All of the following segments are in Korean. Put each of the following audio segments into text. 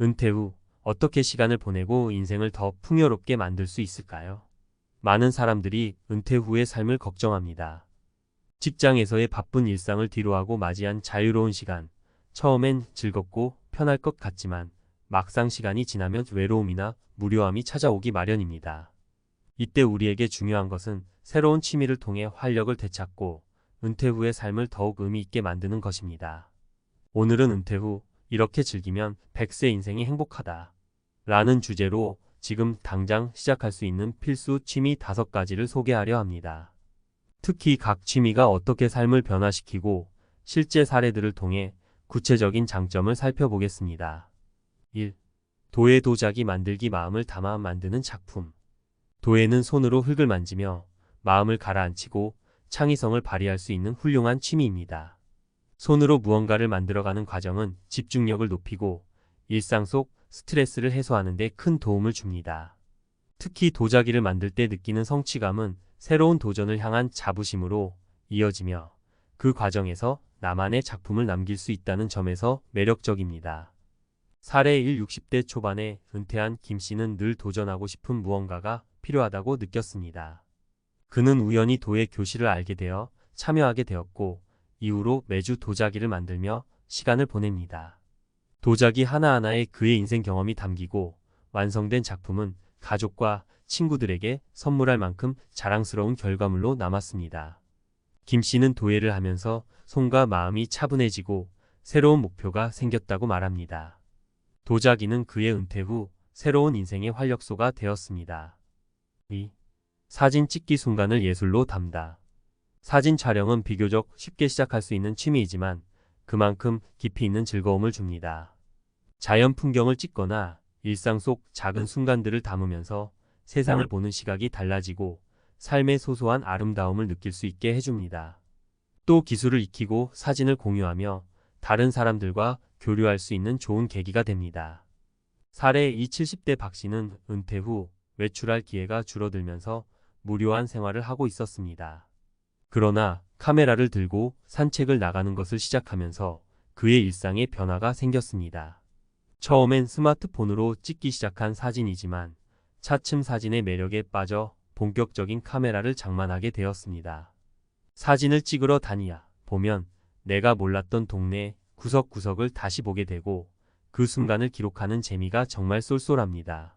은퇴 후 어떻게 시간을 보내고 인생을 더 풍요롭게 만들 수 있을까요? 많은 사람들이 은퇴 후의 삶을 걱정합니다. 직장에서의 바쁜 일상을 뒤로하고 맞이한 자유로운 시간. 처음엔 즐겁고 편할 것 같지만 막상 시간이 지나면 외로움이나 무료함이 찾아오기 마련입니다. 이때 우리에게 중요한 것은 새로운 취미를 통해 활력을 되찾고 은퇴 후의 삶을 더욱 의미 있게 만드는 것입니다. 오늘은 은퇴 후 이렇게 즐기면 100세 인생이 행복하다 라는 주제로 지금 당장 시작할 수 있는 필수 취미 5가지를 소개하려 합니다. 특히 각 취미가 어떻게 삶을 변화시키고 실제 사례들을 통해 구체적인 장점을 살펴보겠습니다. 1. 도예 도자기 만들기. 마음을 담아 만드는 작품. 도예는 손으로 흙을 만지며 마음을 가라앉히고 창의성을 발휘할 수 있는 훌륭한 취미입니다. 손으로 무언가를 만들어가는 과정은 집중력을 높이고 일상 속 스트레스를 해소하는 데 큰 도움을 줍니다. 특히 도자기를 만들 때 느끼는 성취감은 새로운 도전을 향한 자부심으로 이어지며 그 과정에서 나만의 작품을 남길 수 있다는 점에서 매력적입니다. 사례 1. 60대 초반에 은퇴한 김 씨는 늘 도전하고 싶은 무언가가 필요하다고 느꼈습니다. 그는 우연히 도예 교실을 알게 되어 참여하게 되었고 이후로 매주 도자기를 만들며 시간을 보냅니다. 도자기 하나하나에 그의 인생 경험이 담기고 완성된 작품은 가족과 친구들에게 선물할 만큼 자랑스러운 결과물로 남았습니다. 김 씨는 도예를 하면서 손과 마음이 차분해지고 새로운 목표가 생겼다고 말합니다. 도자기는 그의 은퇴 후 새로운 인생의 활력소가 되었습니다. 2. 사진 찍기. 순간을 예술로 담다. 사진 촬영은 비교적 쉽게 시작할 수 있는 취미이지만 그만큼 깊이 있는 즐거움을 줍니다. 자연 풍경을 찍거나 일상 속 작은 순간들을 담으면서 세상을 보는 시각이 달라지고 삶의 소소한 아름다움을 느낄 수 있게 해줍니다. 또 기술을 익히고 사진을 공유하며 다른 사람들과 교류할 수 있는 좋은 계기가 됩니다. 사례 2. 70대 박 씨는 은퇴 후 외출할 기회가 줄어들면서 무료한 생활을 하고 있었습니다. 그러나 카메라를 들고 산책을 나가는 것을 시작하면서 그의 일상에 변화가 생겼습니다. 처음엔 스마트폰으로 찍기 시작한 사진이지만 차츰 사진의 매력에 빠져 본격적인 카메라를 장만하게 되었습니다. 사진을 찍으러 다니다 보면 내가 몰랐던 동네 구석구석을 다시 보게 되고 그 순간을 기록하는 재미가 정말 쏠쏠합니다.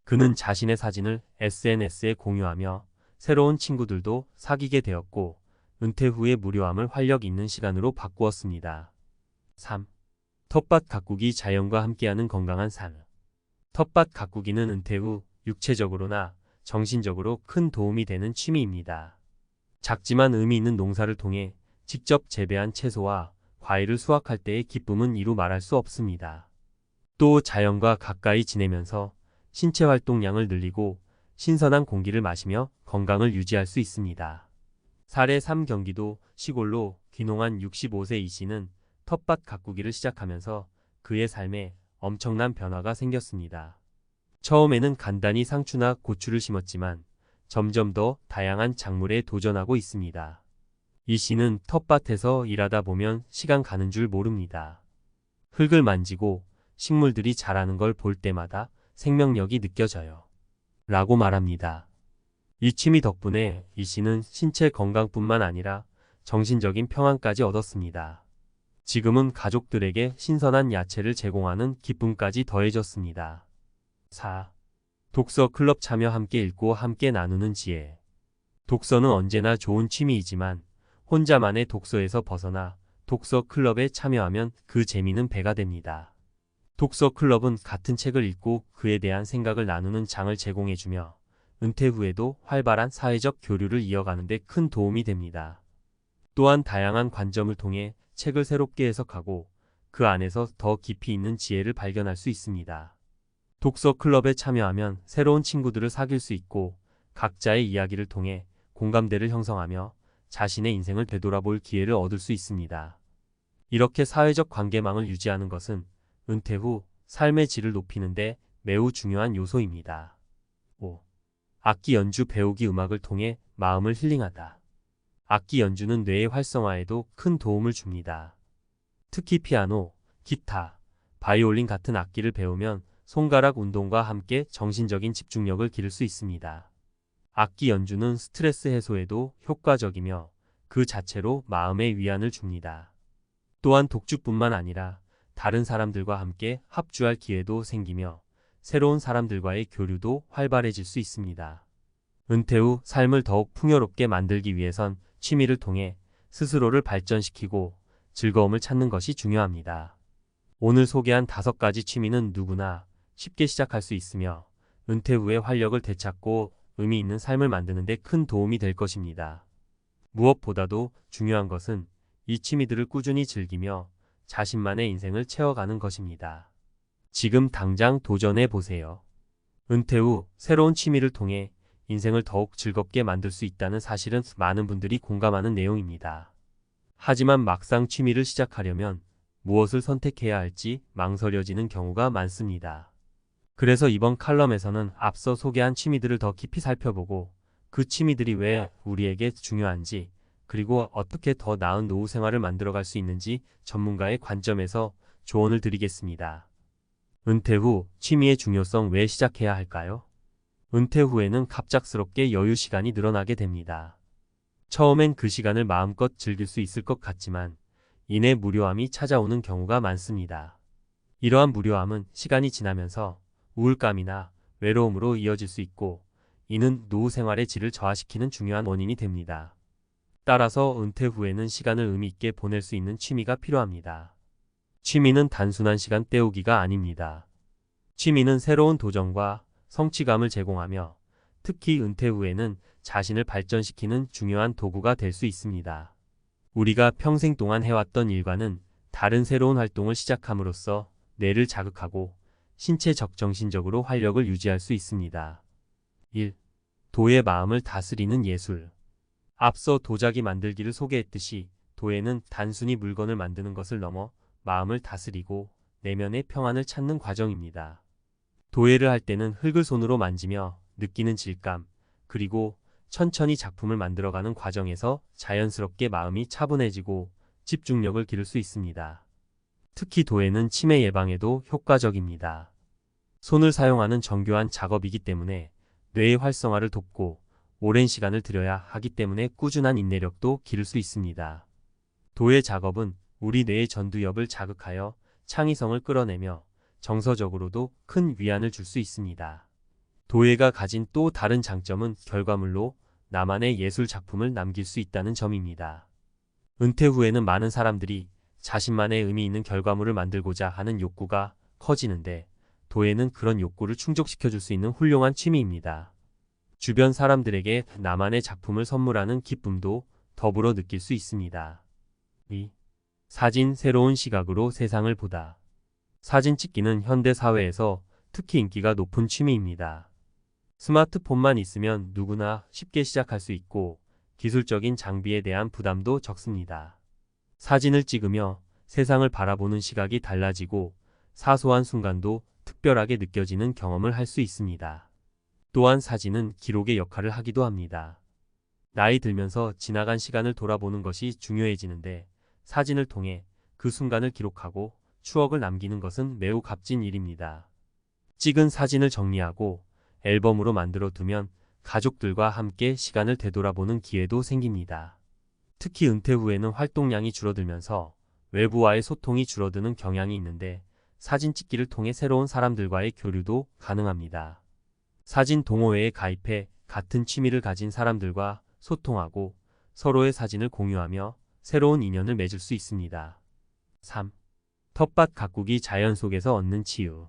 그는 자신의 사진을 SNS에 공유하며 새로운 친구들도 사귀게 되었고 은퇴 후의 무료함을 활력 있는 시간으로 바꾸었습니다. 3. 텃밭 가꾸기. 자연과 함께하는 건강한 삶. 텃밭 가꾸기는 은퇴 후 육체적으로나 정신적으로 큰 도움이 되는 취미입니다. 작지만 의미 있는 농사를 통해 직접 재배한 채소와 과일을 수확할 때의 기쁨은 이루 말할 수 없습니다. 또 자연과 가까이 지내면서 신체 활동량을 늘리고 신선한 공기를 마시며 건강을 유지할 수 있습니다. 사례 3. 경기도 시골로 귀농한 65세 이 씨는 텃밭 가꾸기를 시작하면서 그의 삶에 엄청난 변화가 생겼습니다. 처음에는 간단히 상추나 고추를 심었지만 점점 더 다양한 작물에 도전하고 있습니다. 이 씨는 텃밭에서 일하다 보면 시간 가는 줄 모릅니다. 흙을 만지고 식물들이 자라는 걸 볼 때마다 생명력이 느껴져요. 라고 말합니다. 이 취미 덕분에 이 씨는 신체 건강뿐만 아니라 정신적인 평안까지 얻었습니다. 지금은 가족들에게 신선한 야채를 제공하는 기쁨까지 더해졌습니다. 4. 독서 클럽 참여. 함께 읽고 함께 나누는 지혜. 독서는 언제나 좋은 취미이지만 혼자만의 독서에서 벗어나 독서 클럽에 참여하면 그 재미는 배가 됩니다. 독서 클럽은 같은 책을 읽고 그에 대한 생각을 나누는 장을 제공해주며 은퇴 후에도 활발한 사회적 교류를 이어가는 데 큰 도움이 됩니다. 또한 다양한 관점을 통해 책을 새롭게 해석하고 그 안에서 더 깊이 있는 지혜를 발견할 수 있습니다. 독서 클럽에 참여하면 새로운 친구들을 사귈 수 있고 각자의 이야기를 통해 공감대를 형성하며 자신의 인생을 되돌아볼 기회를 얻을 수 있습니다. 이렇게 사회적 관계망을 유지하는 것은 은퇴 후 삶의 질을 높이는 데 매우 중요한 요소입니다. 5. 악기 연주 배우기. 음악을 통해 마음을 힐링하다. 악기 연주는 뇌의 활성화에도 큰 도움을 줍니다. 특히 피아노, 기타, 바이올린 같은 악기를 배우면 손가락 운동과 함께 정신적인 집중력을 기를 수 있습니다. 악기 연주는 스트레스 해소에도 효과적이며 그 자체로 마음의 위안을 줍니다. 또한 독주뿐만 아니라 다른 사람들과 함께 합주할 기회도 생기며 새로운 사람들과의 교류도 활발해질 수 있습니다. 은퇴 후 삶을 더욱 풍요롭게 만들기 위해선 취미를 통해 스스로를 발전시키고 즐거움을 찾는 것이 중요합니다. 오늘 소개한 5가지 취미는 누구나 쉽게 시작할 수 있으며 은퇴 후에 활력을 되찾고 의미 있는 삶을 만드는 데 큰 도움이 될 것입니다. 무엇보다도 중요한 것은 이 취미들을 꾸준히 즐기며 자신만의 인생을 채워가는 것입니다. 지금 당장 도전해 보세요. 은퇴 후 새로운 취미를 통해 인생을 더욱 즐겁게 만들 수 있다는 사실은 많은 분들이 공감하는 내용입니다. 하지만 막상 취미를 시작하려면 무엇을 선택해야 할지 망설여지는 경우가 많습니다. 그래서 이번 칼럼에서는 앞서 소개한 취미들을 더 깊이 살펴보고 그 취미들이 왜 우리에게 중요한지, 그리고 어떻게 더 나은 노후 생활을 만들어갈 수 있는지 전문가의 관점에서 조언을 드리겠습니다. 은퇴 후 취미의 중요성 왜 시작해야 할까요? 은퇴 후에는 갑작스럽게 여유 시간이 늘어나게 됩니다. 처음엔 그 시간을 마음껏 즐길 수 있을 것 같지만 이내 무료함이 찾아오는 경우가 많습니다. 이러한 무료함은 시간이 지나면서 우울감이나 외로움으로 이어질 수 있고, 이는 노후 생활의 질을 저하시키는 중요한 원인이 됩니다. 따라서 은퇴 후에는 시간을 의미 있게 보낼 수 있는 취미가 필요합니다. 취미는 단순한 시간 때우기가 아닙니다. 취미는 새로운 도전과 성취감을 제공하며 특히 은퇴 후에는 자신을 발전시키는 중요한 도구가 될 수 있습니다. 우리가 평생 동안 해왔던 일과는 다른 새로운 활동을 시작함으로써 뇌를 자극하고 신체적 정신적으로 활력을 유지할 수 있습니다. 1. 도의 마음을 다스리는 예술. 앞서 도자기 만들기를 소개했듯이 도예는 단순히 물건을 만드는 것을 넘어 마음을 다스리고 내면의 평안을 찾는 과정입니다. 도예를 할 때는 흙을 손으로 만지며 느끼는 질감, 그리고 천천히 작품을 만들어가는 과정에서 자연스럽게 마음이 차분해지고 집중력을 기를 수 있습니다. 특히 도예는 치매 예방에도 효과적입니다. 손을 사용하는 정교한 작업이기 때문에 뇌의 활성화를 돕고 오랜 시간을 들여야 하기 때문에 꾸준한 인내력도 기를 수 있습니다. 도예 작업은 우리 뇌의 전두엽을 자극하여 창의성을 끌어내며 정서적으로도 큰 위안을 줄 수 있습니다. 도예가 가진 또 다른 장점은 결과물로 나만의 예술 작품을 남길 수 있다는 점입니다. 은퇴 후에는 많은 사람들이 자신만의 의미 있는 결과물을 만들고자 하는 욕구가 커지는데, 도예는 그런 욕구를 충족시켜줄 수 있는 훌륭한 취미입니다. 주변 사람들에게 나만의 작품을 선물하는 기쁨도 더불어 느낄 수 있습니다. 2. 사진 새로운 시각으로 세상을 보다. 사진 찍기는 현대 사회에서 특히 인기가 높은 취미입니다. 스마트폰만 있으면 누구나 쉽게 시작할 수 있고 기술적인 장비에 대한 부담도 적습니다. 사진을 찍으며 세상을 바라보는 시각이 달라지고 사소한 순간도 특별하게 느껴지는 경험을 할 수 있습니다. 또한 사진은 기록의 역할을 하기도 합니다. 나이 들면서 지나간 시간을 돌아보는 것이 중요해지는데, 사진을 통해 그 순간을 기록하고 추억을 남기는 것은 매우 값진 일입니다. 찍은 사진을 정리하고 앨범으로 만들어 두면 가족들과 함께 시간을 되돌아보는 기회도 생깁니다. 특히 은퇴 후에는 활동량이 줄어들면서 외부와의 소통이 줄어드는 경향이 있는데, 사진 찍기를 통해 새로운 사람들과의 교류도 가능합니다. 사진 동호회에 가입해 같은 취미를 가진 사람들과 소통하고 서로의 사진을 공유하며 새로운 인연을 맺을 수 있습니다. 3. 텃밭 가꾸기 자연 속에서 얻는 치유.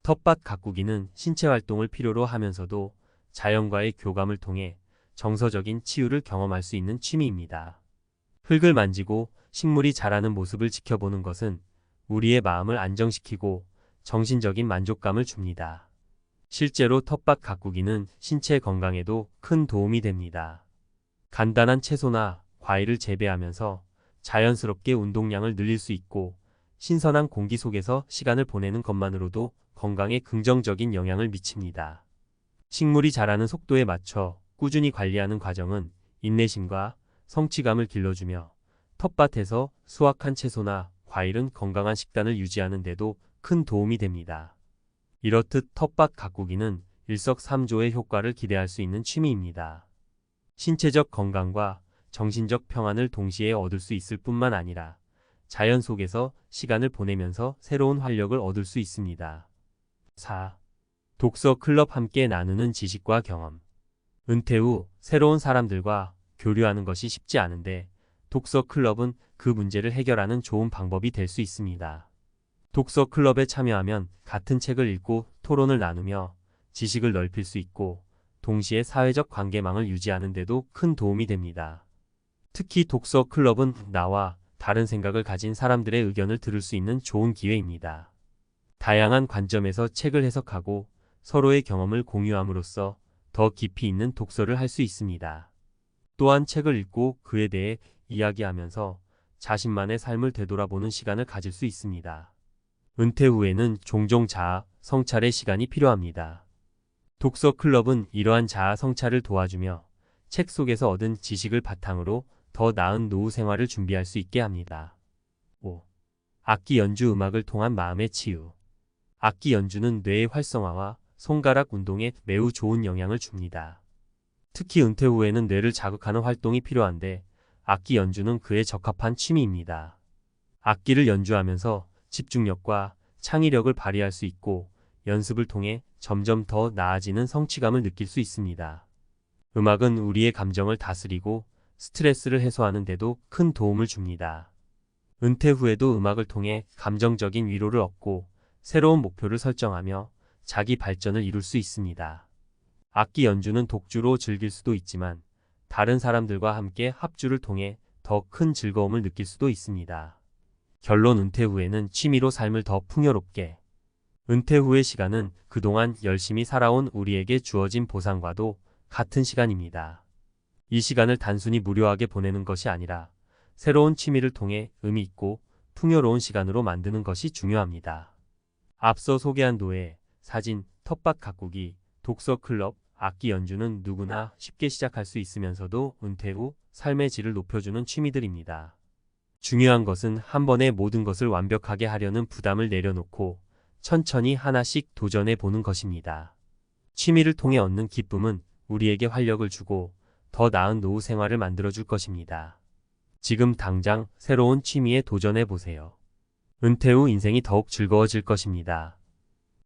텃밭 가꾸기는 신체 활동을 필요로 하면서도 자연과의 교감을 통해 정서적인 치유를 경험할 수 있는 취미입니다. 흙을 만지고 식물이 자라는 모습을 지켜보는 것은 우리의 마음을 안정시키고 정신적인 만족감을 줍니다. 실제로 텃밭 가꾸기는 신체 건강에도 큰 도움이 됩니다. 간단한 채소나 과일을 재배하면서 자연스럽게 운동량을 늘릴 수 있고, 신선한 공기 속에서 시간을 보내는 것만으로도 건강에 긍정적인 영향을 미칩니다. 식물이 자라는 속도에 맞춰 꾸준히 관리하는 과정은 인내심과 성취감을 길러주며, 텃밭에서 수확한 채소나 과일은 건강한 식단을 유지하는 데도 큰 도움이 됩니다. 이렇듯 텃밭 가꾸기는 일석삼조의 효과를 기대할 수 있는 취미입니다. 신체적 건강과 정신적 평안을 동시에 얻을 수 있을 뿐만 아니라 자연 속에서 시간을 보내면서 새로운 활력을 얻을 수 있습니다. 4. 독서 클럽 함께 나누는 지식과 경험. 은퇴 후 새로운 사람들과 교류하는 것이 쉽지 않은데 독서 클럽은 그 문제를 해결하는 좋은 방법이 될 수 있습니다. 독서 클럽에 참여하면 같은 책을 읽고 토론을 나누며 지식을 넓힐 수 있고 동시에 사회적 관계망을 유지하는 데도 큰 도움이 됩니다. 특히 독서 클럽은 나와 다른 생각을 가진 사람들의 의견을 들을 수 있는 좋은 기회입니다. 다양한 관점에서 책을 해석하고 서로의 경험을 공유함으로써 더 깊이 있는 독서를 할 수 있습니다. 또한 책을 읽고 그에 대해 이야기하면서 자신만의 삶을 되돌아보는 시간을 가질 수 있습니다. 은퇴 후에는 종종 자아 성찰의 시간이 필요합니다. 독서 클럽은 이러한 자아 성찰을 도와주며 책 속에서 얻은 지식을 바탕으로 더 나은 노후 생활을 준비할 수 있게 합니다. 5. 악기 연주 음악을 통한 마음의 치유. 악기 연주는 뇌의 활성화와 손가락 운동에 매우 좋은 영향을 줍니다. 특히 은퇴 후에는 뇌를 자극하는 활동이 필요한데 악기 연주는 그에 적합한 취미입니다. 악기를 연주하면서 집중력과 창의력을 발휘할 수 있고 연습을 통해 점점 더 나아지는 성취감을 느낄 수 있습니다. 음악은 우리의 감정을 다스리고 스트레스를 해소하는 데도 큰 도움을 줍니다. 은퇴 후에도 음악을 통해 감정적인 위로를 얻고 새로운 목표를 설정하며 자기 발전을 이룰 수 있습니다. 악기 연주는 독주로 즐길 수도 있지만 다른 사람들과 함께 합주를 통해 더 큰 즐거움을 느낄 수도 있습니다. 결론 은퇴 후에는 취미로 삶을 더 풍요롭게. 은퇴 후의 시간은 그동안 열심히 살아온 우리에게 주어진 보상과도 같은 시간입니다. 이 시간을 단순히 무료하게 보내는 것이 아니라 새로운 취미를 통해 의미 있고 풍요로운 시간으로 만드는 것이 중요합니다. 앞서 소개한 노예, 사진, 텃밭 가꾸기, 독서 클럽, 악기 연주는 누구나 쉽게 시작할 수 있으면서도 은퇴 후 삶의 질을 높여주는 취미들입니다. 중요한 것은 한 번에 모든 것을 완벽하게 하려는 부담을 내려놓고 천천히 하나씩 도전해 보는 것입니다. 취미를 통해 얻는 기쁨은 우리에게 활력을 주고 더 나은 노후 생활을 만들어줄 것입니다. 지금 당장 새로운 취미에 도전해 보세요. 은퇴 후 인생이 더욱 즐거워질 것입니다.